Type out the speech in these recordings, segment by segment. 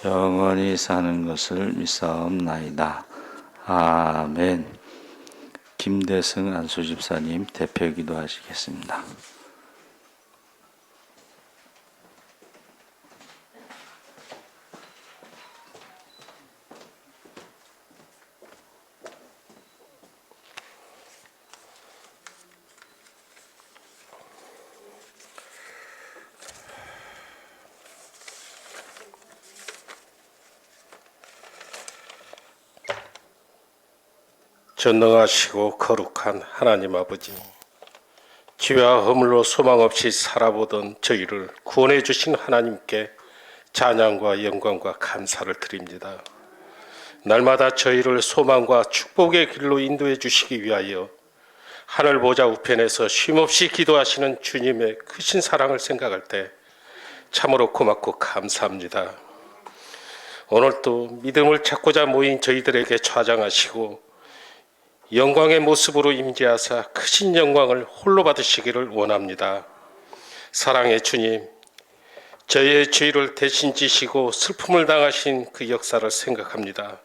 영원히 사는 것을 믿사옵나이다. 아멘. 김대승 안수집사님 대표 기도하시겠습니다. 전능하시고 거룩한 하나님 아버지, 죄와 허물로 소망 없이 살아보던 저희를 구원해 주신 하나님께 찬양과 영광과 감사를 드립니다. 날마다 저희를 소망과 축복의 길로 인도해 주시기 위하여 하늘 보좌 우편에서 쉼없이 기도하시는 주님의 크신 사랑을 생각할 때 참으로 고맙고 감사합니다. 오늘도 믿음을 찾고자 모인 저희들에게 좌장하시고 영광의 모습으로 임재하사 크신 영광을 홀로 받으시기를 원합니다. 사랑의 주님, 저희의 죄를 대신 지시고 슬픔을 당하신 그 역사를 생각합니다.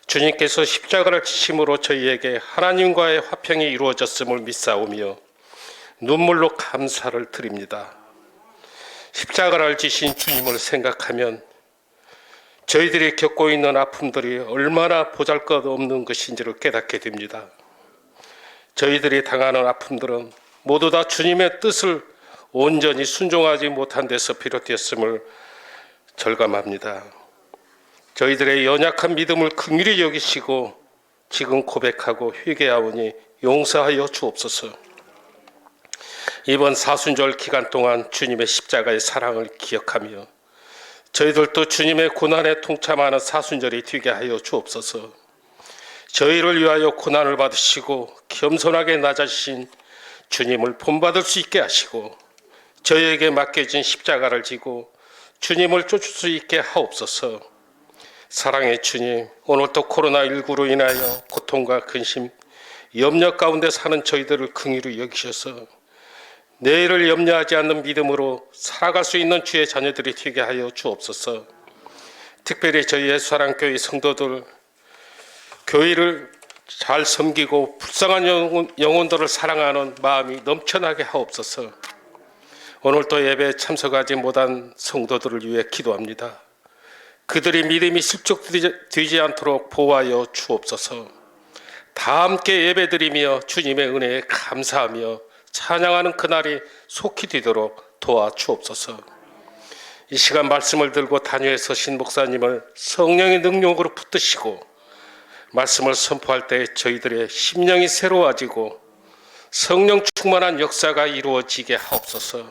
주님께서 십자가를 지심으로 저희에게 하나님과의 화평이 이루어졌음을 믿사오며 눈물로 감사를 드립니다. 십자가를 지신 주님을 생각하면 저희들이 겪고 있는 아픔들이 얼마나 보잘것없는 것인지를 깨닫게 됩니다. 저희들이 당하는 아픔들은 모두 다 주님의 뜻을 온전히 순종하지 못한 데서 비롯되었음을 절감합니다. 저희들의 연약한 믿음을 긍휼히 여기시고 지금 고백하고 회개하오니 용서하여 주옵소서. 이번 사순절 기간 동안 주님의 십자가의 사랑을 기억하며 저희들도 주님의 고난에 동참하는 사순절이 되게 하여 주옵소서. 저희를 위하여 고난을 받으시고 겸손하게 낮아지신 주님을 본받을 수 있게 하시고 저희에게 맡겨진 십자가를 지고 주님을 쫓을 수 있게 하옵소서. 사랑의 주님, 오늘도 코로나19로 인하여 고통과 근심, 염려 가운데 사는 저희들을 긍휼히 여기셔서 내일을 염려하지 않는 믿음으로 살아갈 수 있는 주의 자녀들이 되게 하여 주옵소서. 특별히 저희의 사랑교회 성도들, 교회를 잘 섬기고 불쌍한 영혼들을 사랑하는 마음이 넘쳐나게 하옵소서. 오늘도 예배에 참석하지 못한 성도들을 위해 기도합니다. 그들이 믿음이 실족되지 않도록 보호하여 주옵소서. 다 함께 예배드리며 주님의 은혜에 감사하며 찬양하는 그날이 속히 되도록 도와주옵소서. 이 시간 말씀을 들고 단위에 서신 목사님을 성령의 능력으로 붙드시고 말씀을 선포할 때 저희들의 심령이 새로워지고 성령 충만한 역사가 이루어지게 하옵소서.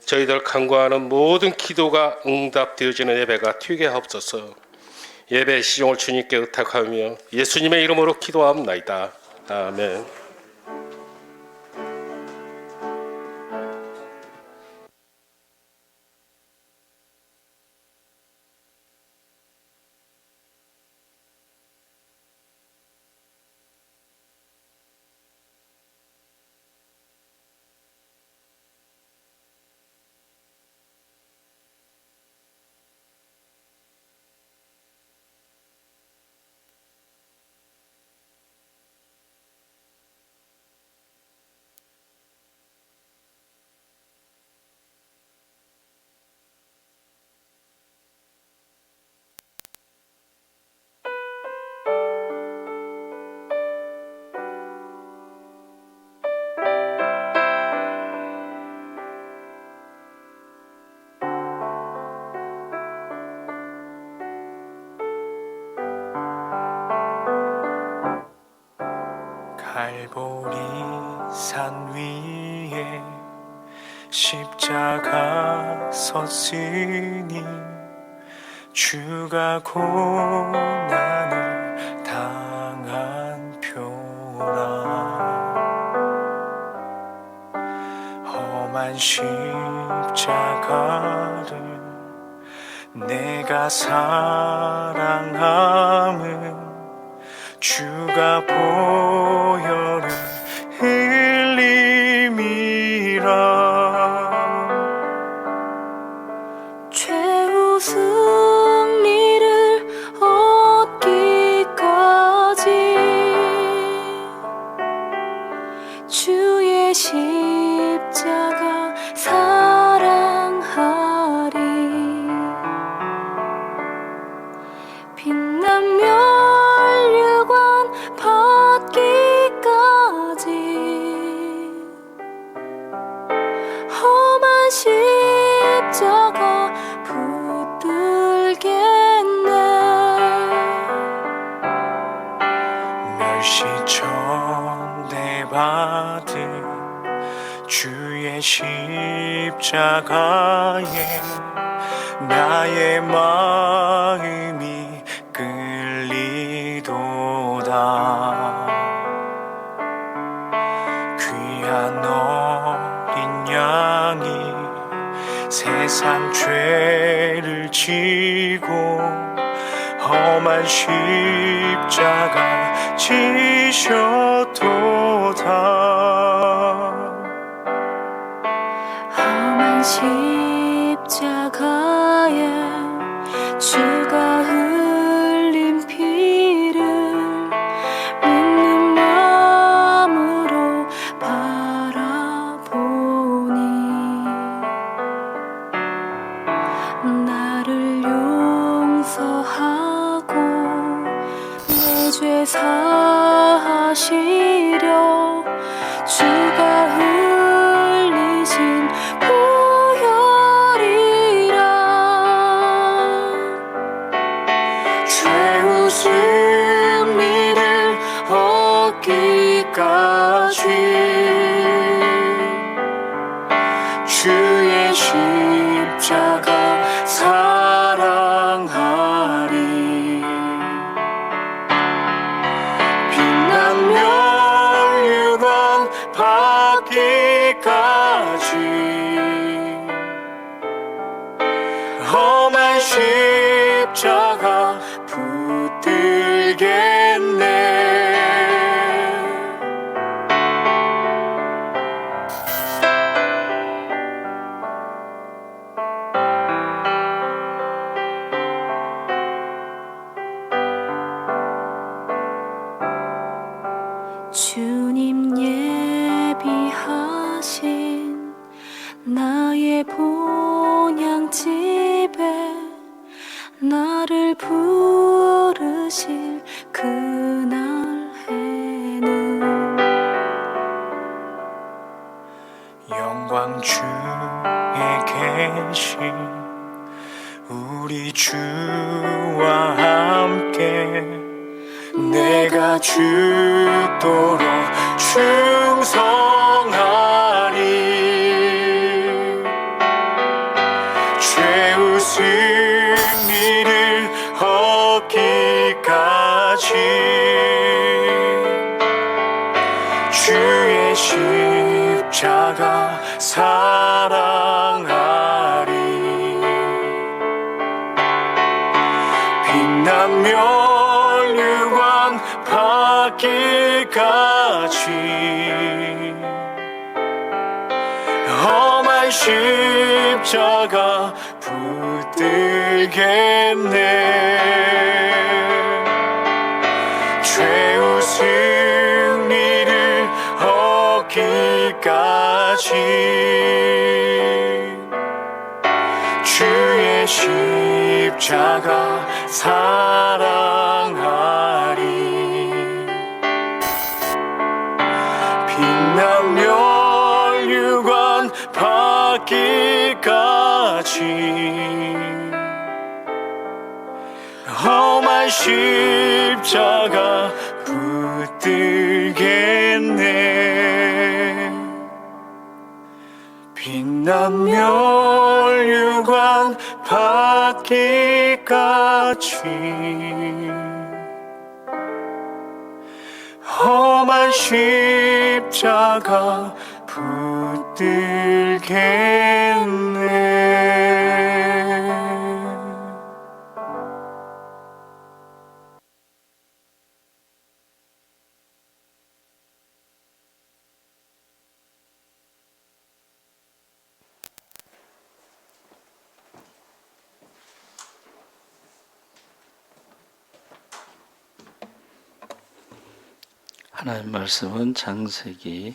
저희들 간구하는 모든 기도가 응답되어지는 예배가 되게 하옵소서. 예배 시종을 주님께 의탁하며 예수님의 이름으로 기도하옵나이다. 아멘. 갈보리 산 위에 십자가 섰으니 주가 고난을 당한 표라. 험한 십자가를 내가 사랑함은 주가 보혈을 흘림이라. 죄 웃음 주의 십자가에 나의 마음이 끌리도다. 귀한 어린 양이 세상 죄를 지고 험한 십자가 지셨도다. 험한 십자가에 주가 흘린 피를 믿는 마음으로 바라보니 나를 용서하고 내 죄 사하시려 주가 흘리신 보혈이라. 죄의 승리를 얻기까지 주의 십자가 사랑하리. 빛난 멸류관 받기까지 험한 십자가 붙들겠네. 주님 예비하신 나의 본향집에 나를 부르실 그날에는 영광 주에 계신 우리 주와 함께 내가 죽도록 충성하리. 죄의 승리를 얻기까지 주의 십자가 사랑하리. 빛난 멸류관 받기까지 험한 십자가 붙들겠네. 죄의 승리를 얻기까지 주의 십자가 사랑하리. 빛난 멸류관 받기까지 험한 십자가 붙들겠네. 빛난 멸류관 받기까지 험한 십자가 붙들겠네. 하나님 말씀은 창세기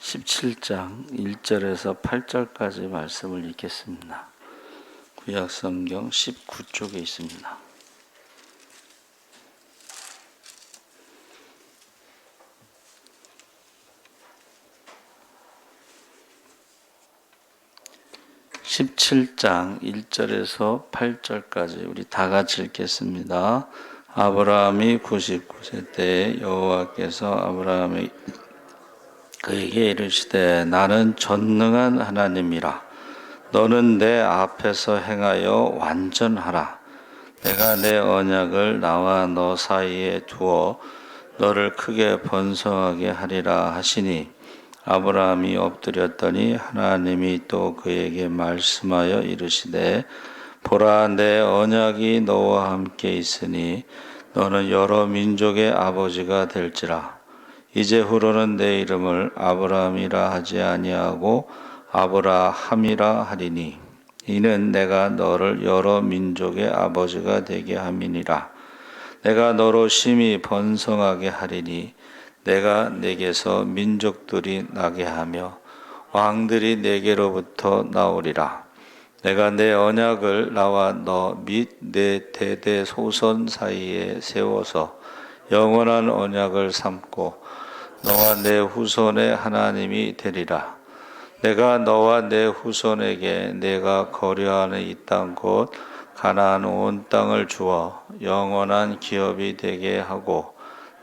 17장 1절에서 8절까지 말씀을 읽겠습니다. 구약성경 19쪽에 있습니다. (17장) 1절에서 8절까지 우리 다 같이 읽겠습니다. 아브라함이 99세 때에 여호와께서 아브라함에게 그에게 이르시되 나는 전능한 하나님이라. 너는 내 앞에서 행하여 완전하라. 내가 내 언약을 나와 너 사이에 두어 너를 크게 번성하게 하리라 하시니 아브라함이 엎드렸더니 하나님이 또 그에게 말씀하여 이르시되 보라 내 언약이 너와 함께 있으니 너는 여러 민족의 아버지가 될지라. 이제후로는 내 이름을 아브라함이라 하지 아니하고 아브라함이라 하리니 이는 내가 너를 여러 민족의 아버지가 되게 함이니라. 내가 너로 심히 번성하게 하리니 내가 내게서 민족들이 나게 하며 왕들이 내게로부터 나오리라. 내가 내 언약을 나와 너 및 내 대대 소선 사이에 세워서 영원한 언약을 삼고 너와 내 후손의 하나님이 되리라. 내가 너와 내 후손에게 내가 거류하는 이 땅 곧 가나안 온 땅을 주어 영원한 기업이 되게 하고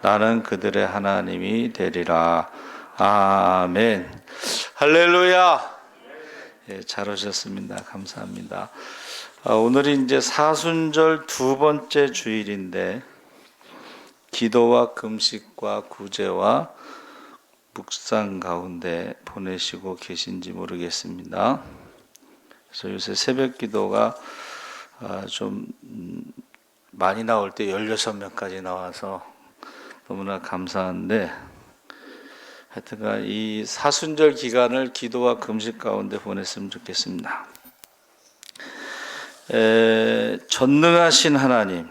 나는 그들의 하나님이 되리라. 아멘. 할렐루야. 예, 잘 오셨습니다. 감사합니다. 오늘이 이제 사순절 두 번째 주일인데 기도와 금식과 구제와 묵상 가운데 보내시고 계신지 모르겠습니다. 그래서 요새 새벽 기도가 좀 많이 나올 때 16명까지 나와서 너무나 감사한데 하여튼간 이 사순절 기간을 기도와 금식 가운데 보냈으면 좋겠습니다. 전능하신 하나님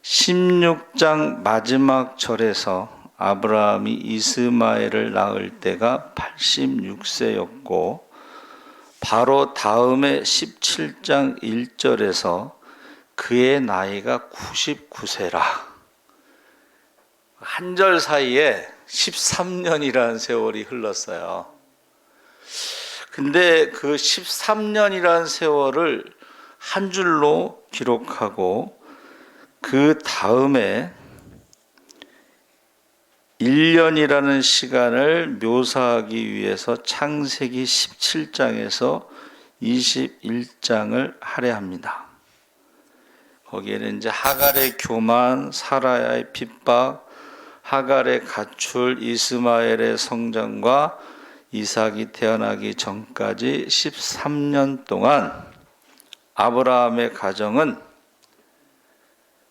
16장 마지막 절에서 아브라함이 이스마엘을 낳을 때가 86세였고 바로 다음에 17장 1절에서 그의 나이가 99세라. 한 절 사이에 13년이라는 세월이 흘렀어요. 근데 그 13년이라는 세월을 한 줄로 기록하고 그 다음에 1년이라는 시간을 묘사하기 위해서 창세기 17장에서 21장을 할애합니다. 거기에는 이제 하갈의 교만, 사라의 핍박, 하갈의 가출, 이스마엘의 성장과 이삭이 태어나기 전까지 13년 동안 아브라함의 가정은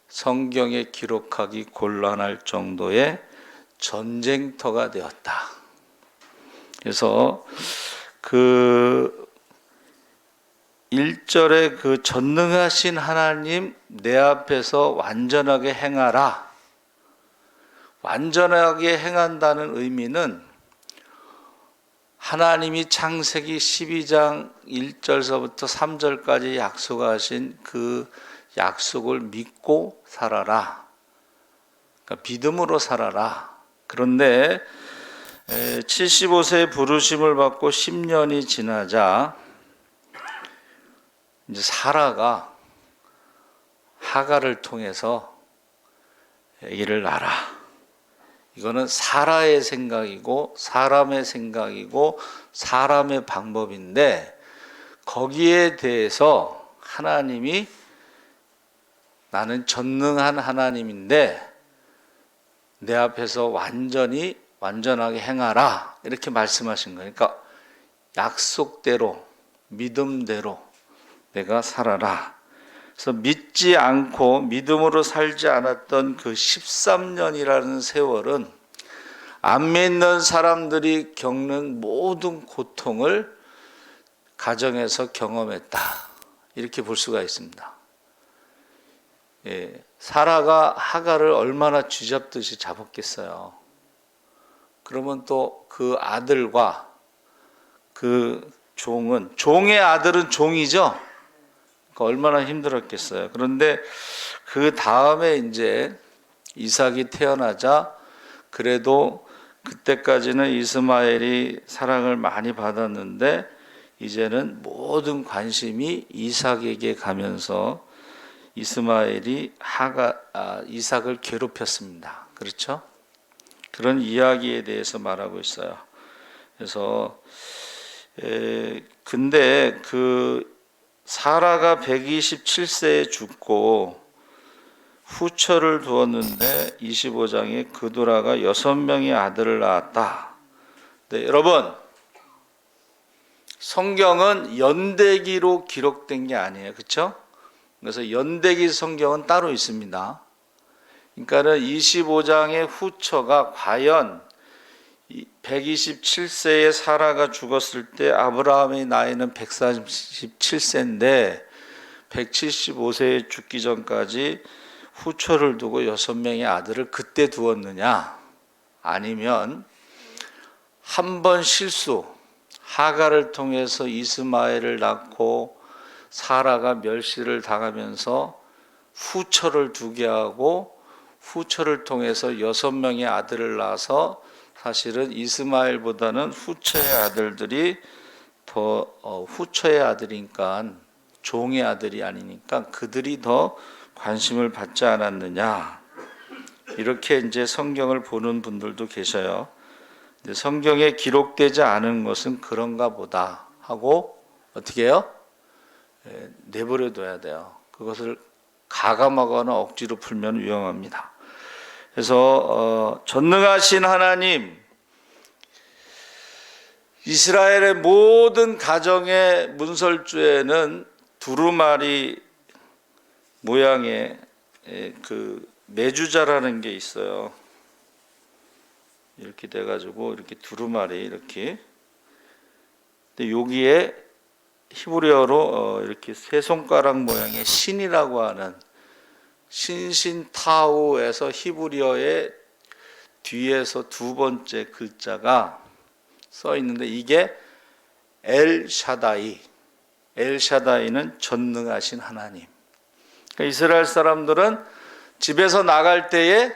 성경에 기록하기 곤란할 정도의 전쟁터가 되었다. 그래서 그 1절에 그 전능하신 하나님 내 앞에서 완전하게 행하라. 완전하게 행한다는 의미는 하나님이 창세기 12장 1절서부터 3절까지 약속하신 그 약속을 믿고 살아라. 그러니까 믿음으로 살아라. 그런데 75세 부르심을 받고 10년이 지나자 이제 사라가 하갈을 통해서 아기를 낳아라. 이거는 사라의 생각이고 사람의 생각이고 사람의 방법인데 거기에 대해서 하나님이 나는 전능한 하나님인데 내 앞에서 완전하게 행하라 이렇게 말씀하신 거예요. 그러니까 약속대로 믿음대로 내가 살아라. 그래서 믿지 않고 믿음으로 살지 않았던 그 13년이라는 세월은 안 믿는 사람들이 겪는 모든 고통을 가정에서 경험했다. 이렇게 볼 수가 있습니다. 예, 사라가 하갈을 얼마나 쥐잡듯이 잡았겠어요. 그러면 또 그 아들과 그 종의 아들은 종이죠. 그러니까 얼마나 힘들었겠어요. 그런데 그 다음에 이제 이삭이 태어나자 그래도 그때까지는 이스마엘이 사랑을 많이 받았는데 이제는 모든 관심이 이삭에게 가면서 이스마엘이 이삭을 괴롭혔습니다. 그렇죠? 그런 이야기에 대해서 말하고 있어요. 그래서 근데 그 사라가 127세에 죽고 후처를 두었는데 25장에 그두라가 6명의 아들을 낳았다. 네, 여러분, 성경은 연대기로 기록된 게 아니에요. 그렇죠? 그래서 연대기 성경은 따로 있습니다. 그러니까는 25장의 후처가 과연 127세에 사라가 죽었을 때 아브라함의 나이는 137세인데 175세에 죽기 전까지 후처를 두고 6명의 아들을 그때 두었느냐, 아니면 한 번 실수, 하갈을 통해서 이스마엘을 낳고 사라가 멸시를 당하면서 후처를 두게 하고 후처를 통해서 6명의 아들을 낳아서 사실은 이스마엘보다는 후처의 아들들이 더 후처의 아들이니까 종의 아들이 아니니까 그들이 더 관심을 받지 않았느냐, 이렇게 이제 성경을 보는 분들도 계셔요. 성경에 기록되지 않은 것은 그런가 보다 하고 어떻게 해요? 내버려 둬야 돼요. 그것을 가감하거나 억지로 풀면 위험합니다. 그래서 전능하신 하나님, 이스라엘의 모든 가정의 문설주에는 두루마리 모양의 그 메주자라는 게 있어요. 이렇게 돼가지고 이렇게 두루마리 이렇게. 근데 여기에 히브리어로 이렇게 세 손가락 모양의 신이라고 하는 신신타우에서 히브리어의 뒤에서 두 번째 글자가 써 있는데 이게 엘샤다이. 엘샤다이는 전능하신 하나님. 그러니까 이스라엘 사람들은 집에서 나갈 때에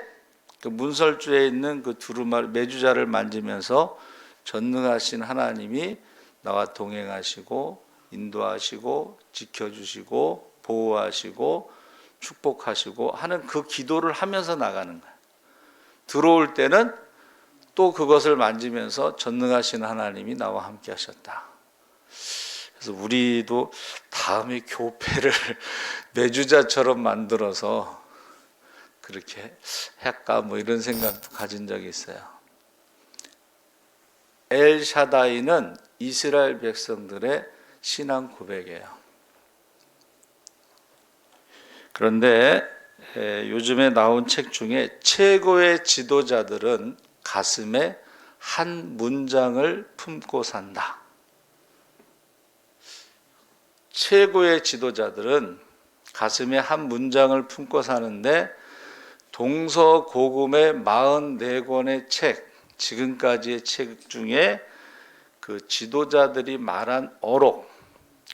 그 문설주에 있는 그 두루마리 메주자를 만지면서 전능하신 하나님이 나와 동행하시고 인도하시고 지켜주시고 보호하시고 축복하시고 하는 그 기도를 하면서 나가는 거예요. 들어올 때는 또 그것을 만지면서 전능하신 하나님이 나와 함께 하셨다. 그래서 우리도 다음에 교패를 메주자처럼 만들어서 그렇게 할까 뭐 이런 생각도 가진 적이 있어요. 엘샤다이는 이스라엘 백성들의 신앙 고백이에요. 그런데 요즘에 나온 책 중에 최고의 지도자들은 가슴에 한 문장을 품고 산다. 최고의 지도자들은 가슴에 한 문장을 품고 사는데 동서고금의 44권의 책, 지금까지의 책 중에 그 지도자들이 말한 어록,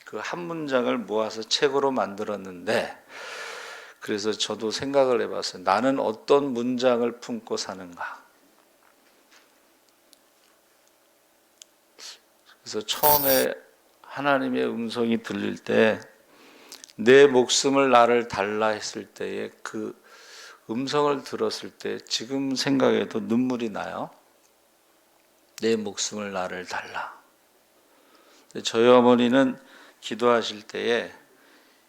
그 한 문장을 모아서 책으로 만들었는데, 그래서 저도 생각을 해봤어요. 나는 어떤 문장을 품고 사는가. 그래서 처음에 하나님의 음성이 들릴 때 내 목숨을 나를 달라 했을 때에 그 음성을 들었을 때 지금 생각해도 눈물이 나요. 내 목숨을 나를 달라. 저희 어머니는 기도하실 때에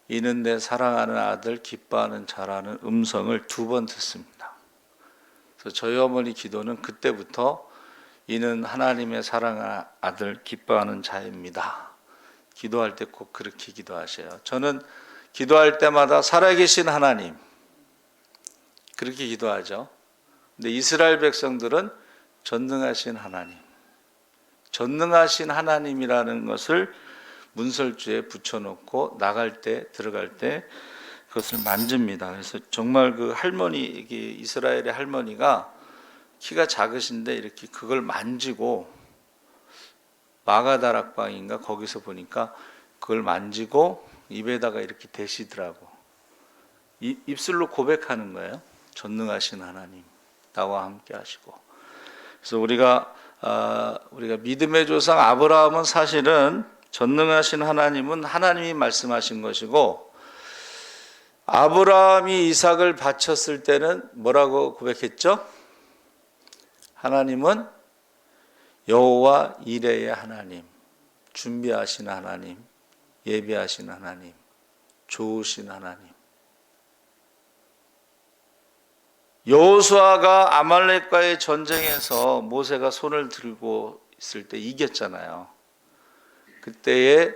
이는 내 사랑하는 아들 기뻐하는 자라는 음성을 2번 듣습니다. 그래서 저희 어머니 기도는 그때부터 이는 하나님의 사랑하는 아들 기뻐하는 자입니다. 기도할 때 꼭 그렇게 기도하셔요. 저는 기도할 때마다 살아계신 하나님 그렇게 기도하죠. 근데 이스라엘 백성들은 전능하신 하나님, 전능하신 하나님이라는 것을 문설주에 붙여놓고 나갈 때 들어갈 때 그것을 만집니다. 그래서 정말 그 할머니, 이게 이스라엘의 할머니가 키가 작으신데 이렇게 그걸 만지고 마가다락방인가 거기서 보니까 그걸 만지고 입에다가 이렇게 대시더라고. 입술로 고백하는 거예요. 전능하신 하나님 나와 함께 하시고. 그래서 우리가 믿음의 조상 아브라함은 사실은 전능하신 하나님은 하나님이 말씀하신 것이고, 아브라함이 이삭을 바쳤을 때는 뭐라고 고백했죠? 하나님은 여호와 이레의 하나님, 준비하신 하나님, 예비하신 하나님, 좋으신 하나님. 여호수아가 아말렉과의 전쟁에서 모세가 손을 들고 있을 때 이겼잖아요. 그때에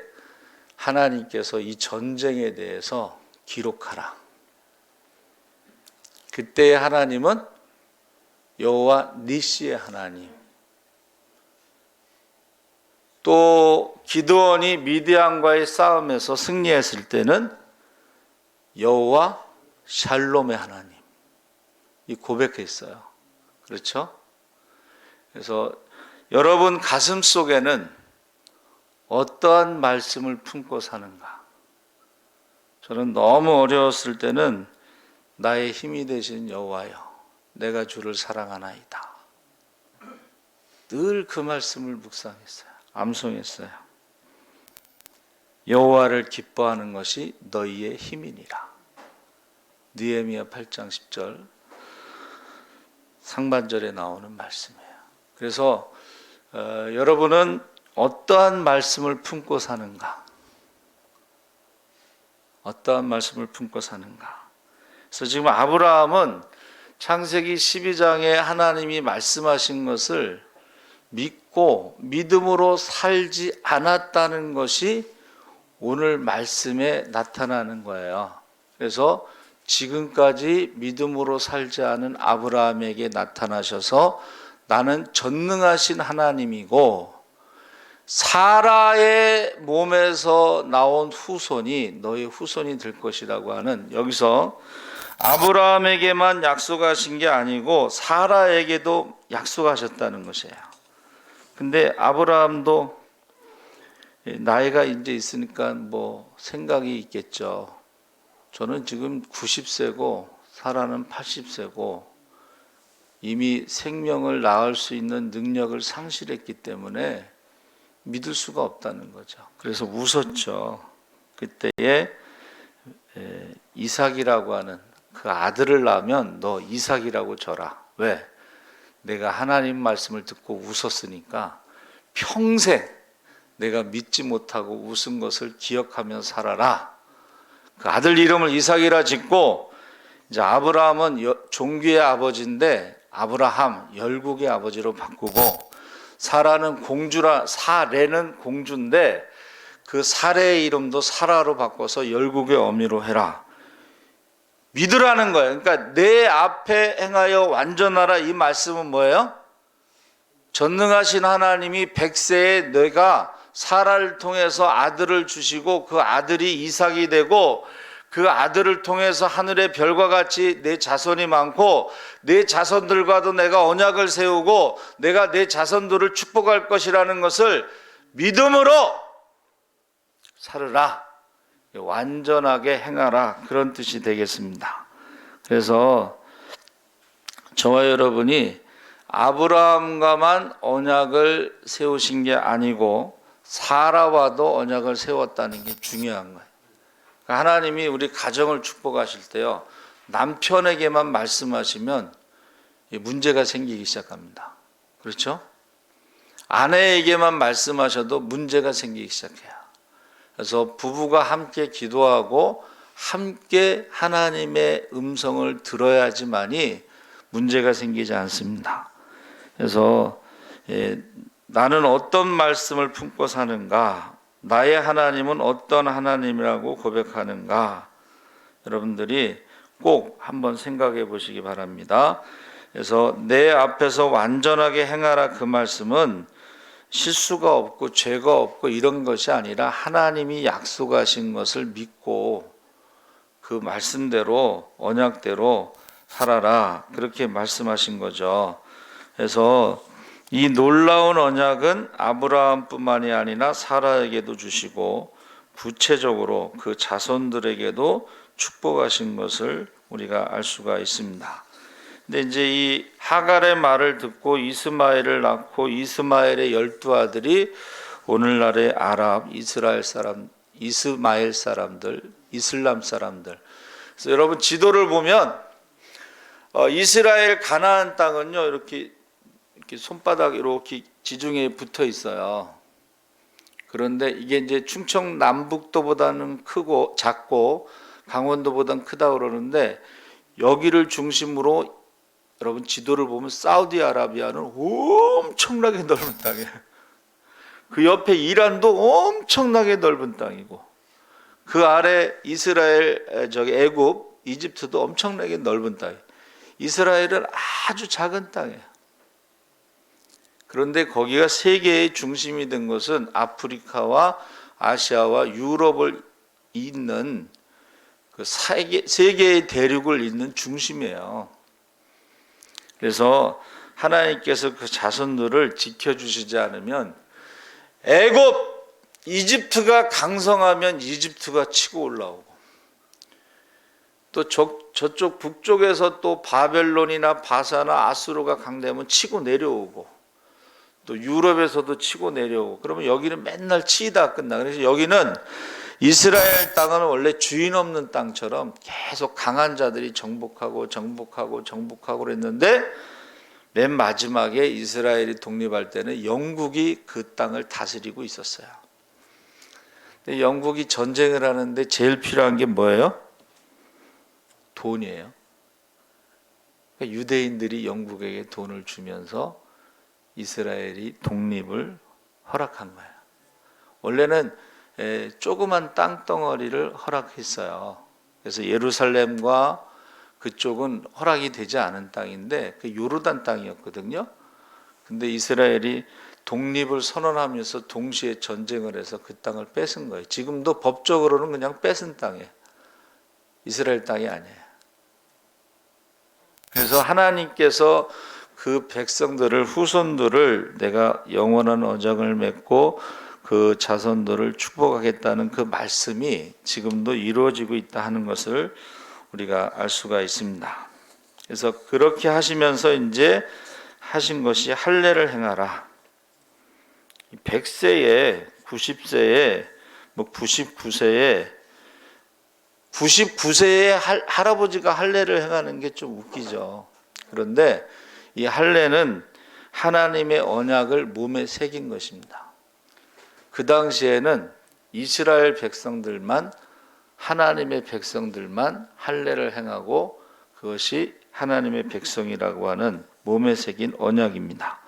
하나님께서 이 전쟁에 대해서 기록하라. 그때의 하나님은 여호와 니시의 하나님. 또 기드온이 미디안과의 싸움에서 승리했을 때는 여호와 샬롬의 하나님. 이 고백했어요. 그렇죠? 그래서 여러분 가슴 속에는 어떠한 말씀을 품고 사는가? 저는 너무 어려웠을 때는 나의 힘이 되신 여호와여, 내가 주를 사랑하나이다. 늘 그 말씀을 묵상했어요. 암송했어요. 여호와를 기뻐하는 것이 너희의 힘이니라. 느헤미야 8장 10절 상반절에 나오는 말씀이에요. 그래서 여러분은 어떠한 말씀을 품고 사는가? 어떠한 말씀을 품고 사는가? 그래서 지금 아브라함은 창세기 12장에 하나님이 말씀하신 것을 믿고 믿음으로 살지 않았다는 것이 오늘 말씀에 나타나는 거예요. 그래서 지금까지 믿음으로 살지 않은 아브라함에게 나타나셔서 나는 전능하신 하나님이고 사라의 몸에서 나온 후손이 너희 후손이 될 것이라고 하는, 여기서 아브라함에게만 약속하신 게 아니고 사라에게도 약속하셨다는 것이에요. 근데 아브라함도 나이가 이제 있으니까 뭐 생각이 있겠죠. 저는 지금 90세고 사라는 80세고 이미 생명을 낳을 수 있는 능력을 상실했기 때문에 믿을 수가 없다는 거죠. 그래서 웃었죠. 그때에 이삭이라고 하는 그 아들을 낳으면 너 이삭이라고 줘라. 왜? 내가 하나님 말씀을 듣고 웃었으니까 평생 내가 믿지 못하고 웃은 것을 기억하며 살아라. 그 아들 이름을 이삭이라 짓고, 이제 아브라함은 종교의 아버지인데 아브라함 열국의 아버지로 바꾸고, 사라는 공주라, 사레는 공주인데 그 사레의 이름도 사라로 바꿔서 열국의 어미로 해라. 믿으라는 거예요. 그러니까 내 앞에 행하여 완전하라, 이 말씀은 뭐예요? 전능하신 하나님이 100세에 내가 사라를 통해서 아들을 주시고 그 아들이 이삭이 되고 그 아들을 통해서 하늘의 별과 같이 내 자손이 많고 내 자손들과도 내가 언약을 세우고 내가 내 자손들을 축복할 것이라는 것을 믿음으로 살으라, 완전하게 행하라, 그런 뜻이 되겠습니다. 그래서 저와 여러분이 아브라함과만 언약을 세우신 게 아니고 사라와도 언약을 세웠다는 게 중요한 거예요. 하나님이 우리 가정을 축복하실 때요, 남편에게만 말씀하시면 문제가 생기기 시작합니다. 그렇죠? 아내에게만 말씀하셔도 문제가 생기기 시작해요. 그래서 부부가 함께 기도하고 함께 하나님의 음성을 들어야지만이 문제가 생기지 않습니다. 그래서 나는 어떤 말씀을 품고 사는가, 나의 하나님은 어떤 하나님이라고 고백하는가, 여러분들이 꼭 한번 생각해 보시기 바랍니다. 그래서 내 앞에서 완전하게 행하라, 그 말씀은 실수가 없고 죄가 없고 이런 것이 아니라 하나님이 약속하신 것을 믿고 그 말씀대로 언약대로 살아라, 그렇게 말씀하신 거죠. 그래서 이 놀라운 언약은 아브라함뿐만이 아니라 사라에게도 주시고 구체적으로 그 자손들에게도 축복하신 것을 우리가 알 수가 있습니다. 근데 이제 이 하갈의 말을 듣고 이스마엘을 낳고 이스마엘의 12아들이 오늘날의 아랍, 이스마엘 사람들, 이슬람 사람들. 그래서 여러분 지도를 보면 이스라엘 가나안 땅은요, 이렇게 이렇게 손바닥 이렇게 지중해에 붙어 있어요. 그런데 이게 이제 충청 남북도보다는 크고 작고 강원도보다는 크다 그러는데 여기를 중심으로 여러분 지도를 보면 사우디아라비아는 엄청나게 넓은 땅이에요. 그 옆에 이란도 엄청나게 넓은 땅이고 그 아래 이스라엘, 애굽, 이집트도 엄청나게 넓은 땅이에요. 이스라엘은 아주 작은 땅이에요. 그런데 거기가 세계의 중심이 된 것은 아프리카와 아시아와 유럽을 잇는 그 세계의 대륙을 잇는 중심이에요. 그래서 하나님께서 그 자손들을 지켜주시지 않으면 애굽, 이집트가 강성하면 이집트가 치고 올라오고 또 저쪽 북쪽에서 또 바벨론이나 바사나 아수르가 강대하면 치고 내려오고 또 유럽에서도 치고 내려오고 그러면 여기는 맨날 치다 끝나. 그래서 여기는 이스라엘 땅은 원래 주인 없는 땅처럼 계속 강한 자들이 정복하고 그랬는데 맨 마지막에 이스라엘이 독립할 때는 영국이 그 땅을 다스리고 있었어요. 근데 영국이 전쟁을 하는데 제일 필요한 게 뭐예요? 돈이에요. 그러니까 유대인들이 영국에게 돈을 주면서 이스라엘이 독립을 허락한 거예요. 원래는 조그만 땅덩어리를 허락했어요. 그래서 예루살렘과 그쪽은 허락이 되지 않은 땅인데 그 요르단 땅이었거든요. 근데 이스라엘이 독립을 선언하면서 동시에 전쟁을 해서 그 땅을 뺏은 거예요. 지금도 법적으로는 그냥 뺏은 땅이에요. 이스라엘 땅이 아니에요. 그래서 하나님께서 그 백성들을 후손들을 내가 영원한 언약을 맺고 그 자손들을 축복하겠다는 그 말씀이 지금도 이루어지고 있다 하는 것을 우리가 알 수가 있습니다. 그래서 그렇게 하시면서 이제 하신 것이 할례를 행하라. 100세에 90세에 99세에 할아버지가 할례를 행하는 게 좀 웃기죠. 그런데 이 할례는 하나님의 언약을 몸에 새긴 것입니다. 그 당시에는 이스라엘 백성들만 하나님의 백성들만 할례를 행하고 그것이 하나님의 백성이라고 하는 몸에 새긴 언약입니다.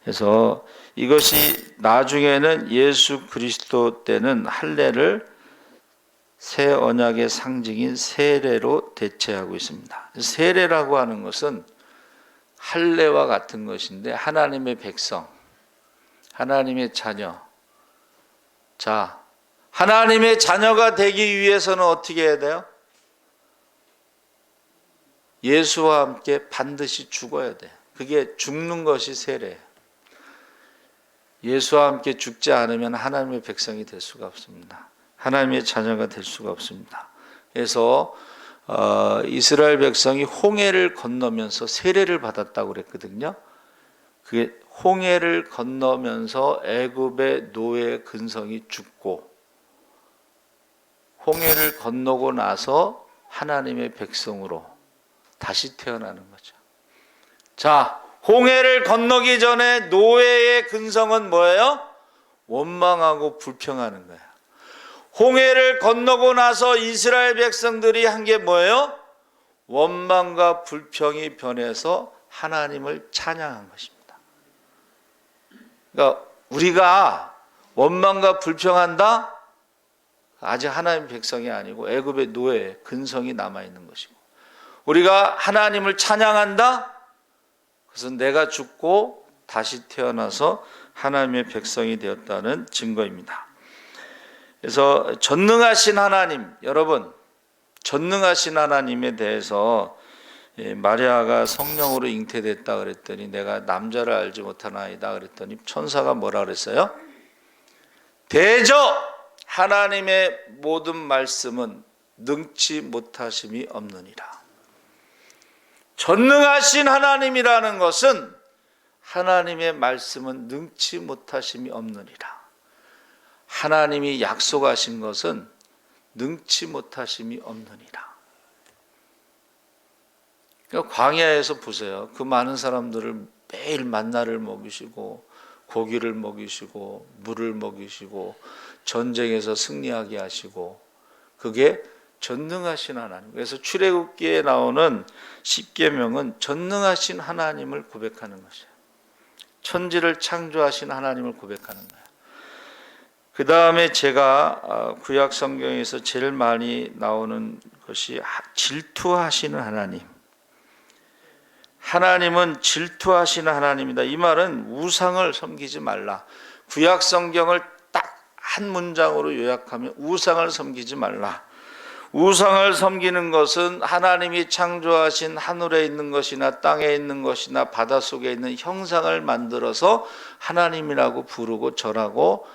그래서 이것이 나중에는 예수 그리스도 때는 할례를 새 언약의 상징인 세례로 대체하고 있습니다. 세례라고 하는 것은 할례와 같은 것인데 하나님의 백성, 하나님의 자녀. 자, 하나님의 자녀가 되기 위해서는 어떻게 해야 돼요? 예수와 함께 반드시 죽어야 돼요. 그게 죽는 것이 세례예요. 예수와 함께 죽지 않으면 하나님의 백성이 될 수가 없습니다. 하나님의 자녀가 될 수가 없습니다. 그래서 이스라엘 백성이 홍해를 건너면서 세례를 받았다고 그랬거든요. 그게 홍해를 건너면서 애굽의 노예 근성이 죽고 홍해를 건너고 나서 하나님의 백성으로 다시 태어나는 거죠. 자, 홍해를 건너기 전에 노예의 근성은 뭐예요? 원망하고 불평하는 거예요. 홍해를 건너고 나서 이스라엘 백성들이 한 게 뭐예요? 원망과 불평이 변해서 하나님을 찬양한 것입니다. 그러니까 우리가 원망과 불평한다? 아직 하나님 백성이 아니고 애굽의 노예 근성이 남아있는 것이고, 우리가 하나님을 찬양한다? 그것은 내가 죽고 다시 태어나서 하나님의 백성이 되었다는 증거입니다. 그래서 전능하신 하나님, 여러분, 전능하신 하나님에 대해서 마리아가 성령으로 잉태됐다 그랬더니 내가 남자를 알지 못하나이다 그랬더니 천사가 뭐라 그랬어요? 대저 하나님의 모든 말씀은 능치 못하심이 없느니라. 전능하신 하나님이라는 것은 하나님의 말씀은 능치 못하심이 없느니라. 하나님이 약속하신 것은 능치 못하심이 없느니라. 그러니까 광야에서 보세요. 그 많은 사람들을 매일 만나를 먹이시고 고기를 먹이시고 물을 먹이시고 전쟁에서 승리하게 하시고, 그게 전능하신 하나님. 그래서 출애굽기에 나오는 십계명은 전능하신 하나님을 고백하는 것이에요. 천지를 창조하신 하나님을 고백하는 거예요. 그 다음에 제가 구약 성경에서 제일 많이 나오는 것이 질투하시는 하나님. 하나님은 질투하시는 하나님이다. 이 말은 우상을 섬기지 말라. 구약 성경을 딱 한 문장으로 요약하면 우상을 섬기지 말라. 우상을 섬기는 것은 하나님이 창조하신 하늘에 있는 것이나 땅에 있는 것이나 바닷속에 있는 형상을 만들어서 하나님이라고 부르고 절하고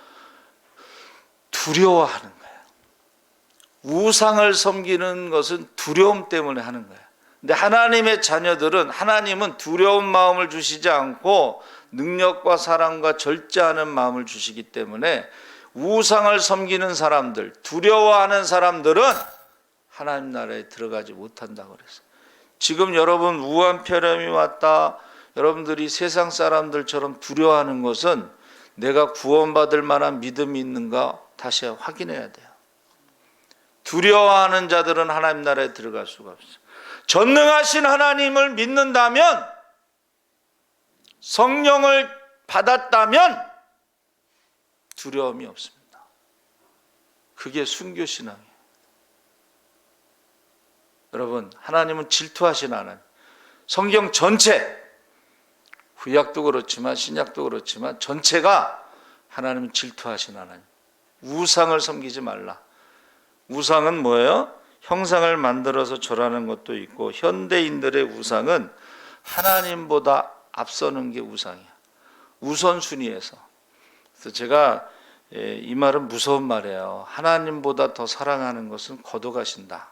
두려워하는 거예요. 우상을 섬기는 것은 두려움 때문에 하는 거예요. 근데 하나님의 자녀들은, 하나님은 두려운 마음을 주시지 않고 능력과 사랑과 절제하는 마음을 주시기 때문에 우상을 섬기는 사람들, 두려워하는 사람들은 하나님 나라에 들어가지 못한다고 그랬어요. 지금 여러분 우한폐렴이 왔다, 여러분들이 세상 사람들처럼 두려워하는 것은 내가 구원받을 만한 믿음이 있는가 다시 확인해야 돼요. 두려워하는 자들은 하나님 나라에 들어갈 수가 없어요. 전능하신 하나님을 믿는다면, 성령을 받았다면 두려움이 없습니다. 그게 순교신앙이에요. 여러분, 하나님은 질투하신 하나님. 성경 전체, 구약도 그렇지만 신약도 그렇지만 전체가 하나님은 질투하신 하나님. 우상을 섬기지 말라. 우상은 뭐예요? 형상을 만들어서 절하는 것도 있고, 현대인들의 우상은 하나님보다 앞서는 게 우상이야. 우선순위에서. 그래서 제가 이 말은 무서운 말이에요. 하나님보다 더 사랑하는 것은 거둬가신다.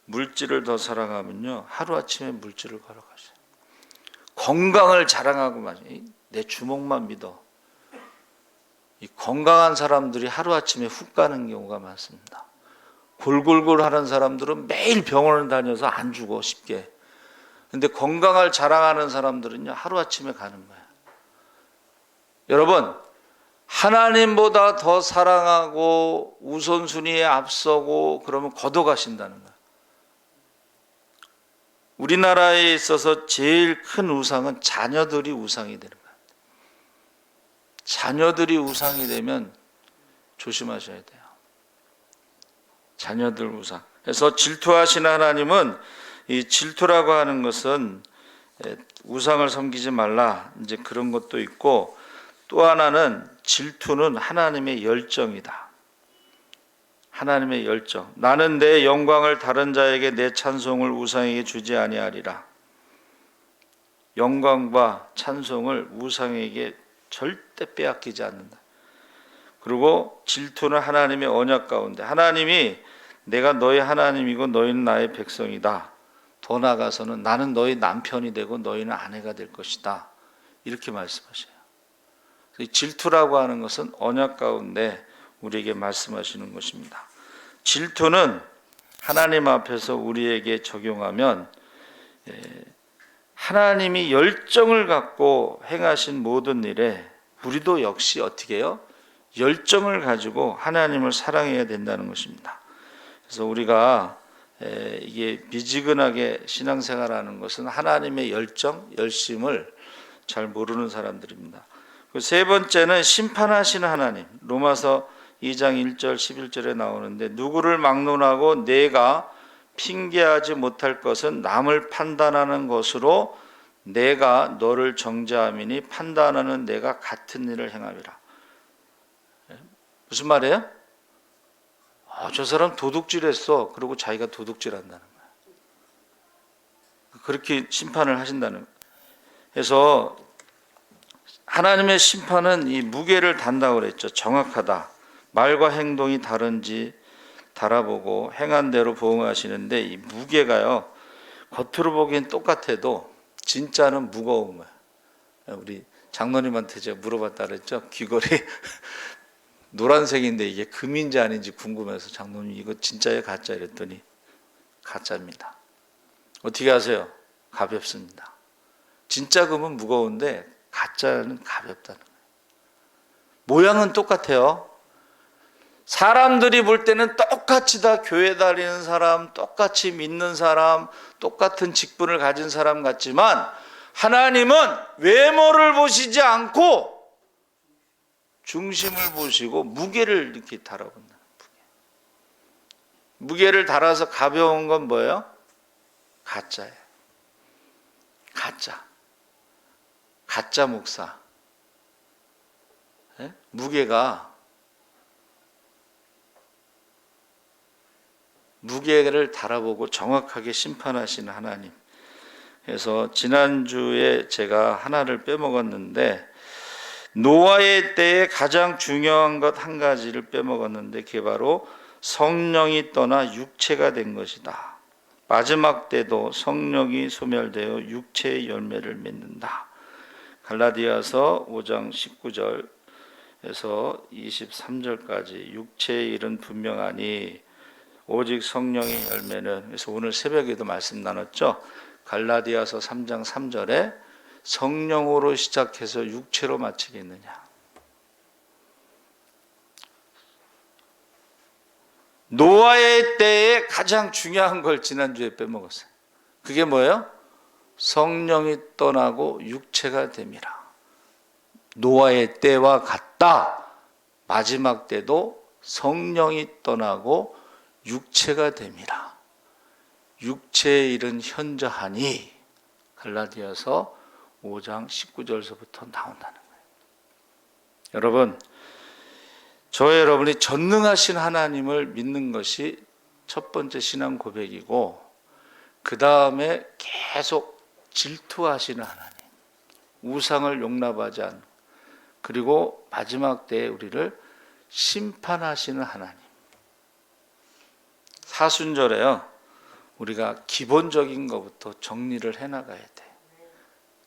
물질을 더 사랑하면요, 하루아침에 물질을 걸어가셔요. 건강을 자랑하고만, 내 주먹만 믿어. 이 건강한 사람들이 하루아침에 훅 가는 경우가 많습니다. 골골골 하는 사람들은 매일 병원을 다녀서 안 죽어 쉽게. 근데 건강을 자랑하는 사람들은요, 하루아침에 가는 거예요. 여러분, 하나님보다 더 사랑하고 우선순위에 앞서고 그러면 거둬가신다는 거예요. 우리나라에 있어서 제일 큰 우상은 자녀들이 우상이 되는 거예요. 자녀들이 우상이 되면 조심하셔야 돼요. 자녀들 우상. 그래서 질투하시는 하나님은, 이 질투라고 하는 것은 우상을 섬기지 말라, 이제 그런 것도 있고, 또 하나는 질투는 하나님의 열정이다. 하나님의 열정. 나는 내 영광을 다른 자에게, 내 찬송을 우상에게 주지 아니하리라. 영광과 찬송을 우상에게 절대 빼앗기지 않는다. 그리고 질투는 하나님의 언약 가운데, 하나님이 내가 너희 하나님이고 너희는 나의 백성이다. 더 나아가서는 나는 너희 남편이 되고 너희는 아내가 될 것이다. 이렇게 말씀하셔요. 질투라고 하는 것은 언약 가운데 우리에게 말씀하시는 것입니다. 질투는 하나님 앞에서 우리에게 적용하면, 하나님이 열정을 갖고 행하신 모든 일에 우리도 역시 어떻게 해요? 열정을 가지고 하나님을 사랑해야 된다는 것입니다. 그래서 우리가 이게 미지근하게 신앙생활하는 것은 하나님의 열정, 열심을 잘 모르는 사람들입니다. 세 번째는 심판하시는 하나님. 로마서 2장 1절 11절에 나오는데, 누구를 막론하고 내가 핑계하지 못할 것은 남을 판단하는 것으로 내가 너를 정죄함이니 판단하는 내가 같은 일을 행함이라. 무슨 말이에요? 저 사람 도둑질했어. 그리고 자기가 도둑질한다는 거야. 그렇게 심판을 하신다는 거예요. 그래서 하나님의 심판은 이 무게를 단다고 그랬죠. 정확하다. 말과 행동이 다른지 달아보고 행한 대로 보응하시는데, 이 무게가요, 겉으로 보기엔 똑같아도 진짜는 무거운 거예요. 우리 장로님한테 제가 물어봤다 그랬죠. 귀걸이 노란색인데 이게 금인지 아닌지 궁금해서 장로님 이거 진짜예요 가짜 이랬더니 가짜입니다. 어떻게 아세요? 가볍습니다. 진짜 금은 무거운데 가짜는 가볍다는 거예요. 모양은 똑같아요. 사람들이 볼 때는 똑같이 다 교회 다니는 사람, 똑같이 믿는 사람, 똑같은 직분을 가진 사람 같지만 하나님은 외모를 보시지 않고 중심을 보시고 무게를 이렇게 달아본다. 무게를 달아서 가벼운 건 뭐예요? 가짜예요. 가짜 목사. 예? 무게를 달아보고 정확하게 심판하시는 하나님. 그래서 지난주에 제가 하나를 빼먹었는데 노아의 때에 가장 중요한 것 한 가지를 빼먹었는데 그게 바로 성령이 떠나 육체가 된 것이다. 마지막 때도 성령이 소멸되어 육체의 열매를 맺는다. 갈라디아서 5장 19절에서 23절까지 육체의 일은 분명하니 오직 성령의 열매는, 그래서 오늘 새벽에도 말씀 나눴죠. 갈라디아서 3장 3절에 성령으로 시작해서 육체로 마치겠느냐. 노아의 때에 가장 중요한 걸 지난주에 빼먹었어요. 그게 뭐예요? 성령이 떠나고 육체가 됨이라. 노아의 때와 같다. 마지막 때도 성령이 떠나고 육체가 됨이라. 육체의 일은 현저하니 갈라디아서 5장 19절서부터 나온다는 거예요. 여러분, 저와 여러분이 전능하신 하나님을 믿는 것이 첫 번째 신앙 고백이고, 그 다음에 계속 질투하시는 하나님, 우상을 용납하지 않는, 그리고 마지막 때에 우리를 심판하시는 하나님. 사순절에요, 우리가 기본적인 것부터 정리를 해나가야 돼.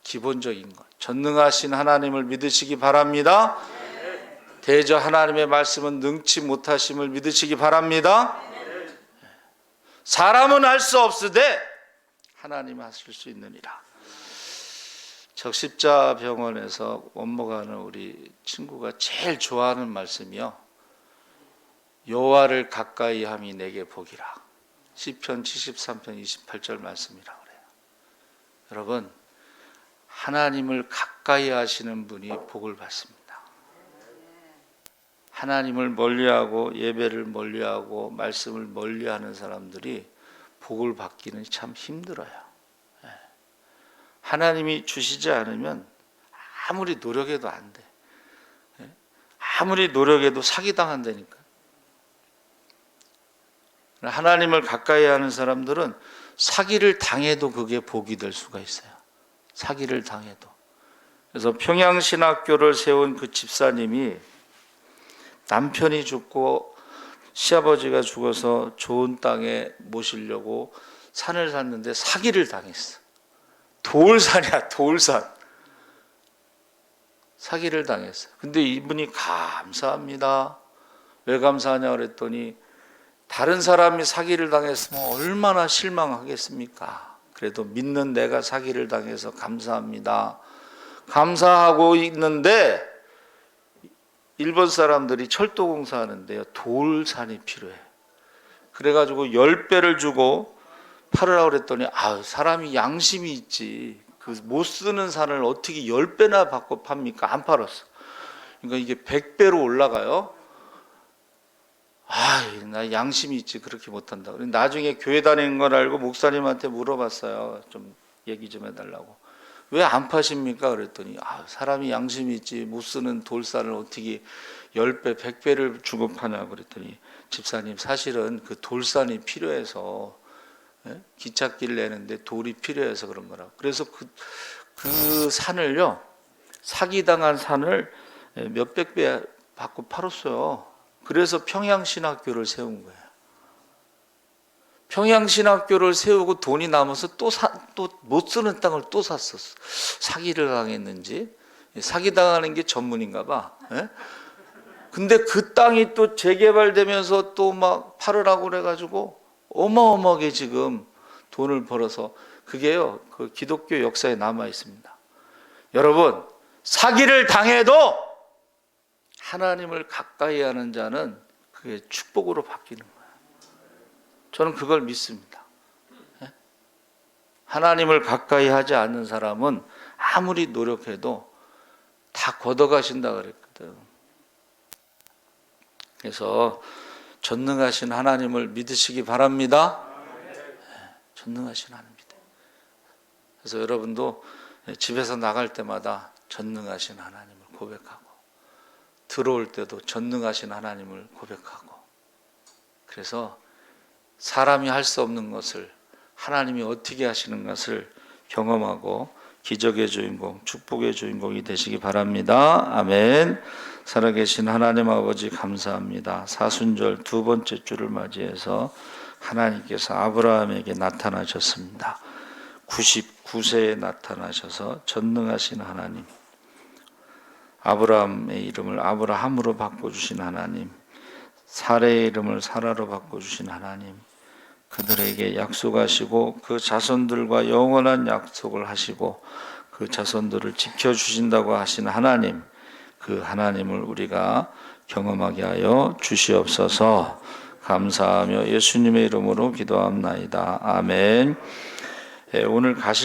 기본적인 것. 전능하신 하나님을 믿으시기 바랍니다. 대저 하나님의 말씀은 능치 못하심을 믿으시기 바랍니다. 사람은 할 수 없으되 하나님은 하실 수 있느니라. 적십자병원에서 원모가는 우리 친구가 제일 좋아하는 말씀이요, 여호와를 가까이 함이 내게 복이라. 시편 73편 28절 말씀이라고 그래요. 여러분, 하나님을 가까이 하시는 분이 복을 받습니다. 하나님을 멀리하고 예배를 멀리하고 말씀을 멀리하는 사람들이 복을 받기는 참 힘들어요. 하나님이 주시지 않으면 아무리 노력해도 안 돼. 아무리 노력해도 사기당한다니까. 하나님을 가까이 하는 사람들은 사기를 당해도 그게 복이 될 수가 있어요. 사기를 당해도. 그래서 평양신학교를 세운 그 집사님이 남편이 죽고 시아버지가 죽어서 좋은 땅에 모시려고 산을 샀는데 사기를 당했어. 돌산이야, 돌산. 사기를 당했어. 근데 이분이 감사합니다. 왜 감사하냐 그랬더니 다른 사람이 사기를 당했으면 얼마나 실망하겠습니까? 그래도 믿는 내가 사기를 당해서 감사합니다. 감사하고 있는데 일본 사람들이 철도 공사하는데요, 돌산이 필요해. 그래가지고 10배를 주고 팔으라고 그랬더니 사람이 양심이 있지. 그 못 쓰는 산을 어떻게 10배나 받고 팝니까? 안 팔았어. 그러니까 이게 100배로 올라가요. 나 양심이 있지, 그렇게 못한다. 나중에 교회 다니는 걸 알고 목사님한테 물어봤어요. 좀 얘기 좀 해달라고. 왜 안 파십니까? 그랬더니 사람이 양심이 있지, 못 쓰는 돌산을 어떻게 10배, 100배를 주고 파냐 그랬더니, 집사님 사실은 그 돌산이 필요해서, 기찻길 내는데 돌이 필요해서 그런 거라. 그래서 그 산을요, 사기당한 산을 몇백 배 받고 팔았어요. 그래서 평양신학교를 세운 거예요. 평양신학교를 세우고 돈이 남아서 또 못 쓰는 땅을 또 샀었어. 사기를 당했는지, 사기당하는 게 전문인가 봐. 근데 그 땅이 또 재개발되면서 또 막 팔으라고 그래가지고 어마어마하게 지금 돈을 벌어서, 그게요, 그 기독교 역사에 남아 있습니다. 여러분, 사기를 당해도 하나님을 가까이 하는 자는 그게 축복으로 바뀌는 거예요. 저는 그걸 믿습니다. 하나님을 가까이 하지 않는 사람은 아무리 노력해도 다 걷어가신다 그랬거든. 그래서 전능하신 하나님을 믿으시기 바랍니다. 전능하신 하나님 믿어요. 그래서 여러분도 집에서 나갈 때마다 전능하신 하나님을 고백하고, 들어올 때도 전능하신 하나님을 고백하고, 그래서 사람이 할 수 없는 것을 하나님이 어떻게 하시는 것을 경험하고 기적의 주인공, 축복의 주인공이 되시기 바랍니다. 아멘. 살아계신 하나님 아버지 감사합니다. 사순절 두 번째 주를 맞이해서 하나님께서 아브라함에게 나타나셨습니다. 99세에 나타나셔서 전능하신 하나님, 아브라함의 이름을 아브라함으로 바꿔주신 하나님, 사레의 이름을 사라로 바꿔주신 하나님, 그들에게 약속하시고 그 자손들과 영원한 약속을 하시고 그 자손들을 지켜주신다고 하신 하나님, 그 하나님을 우리가 경험하게 하여 주시옵소서. 감사하며 예수님의 이름으로 기도합나이다. 아멘. 오늘 가실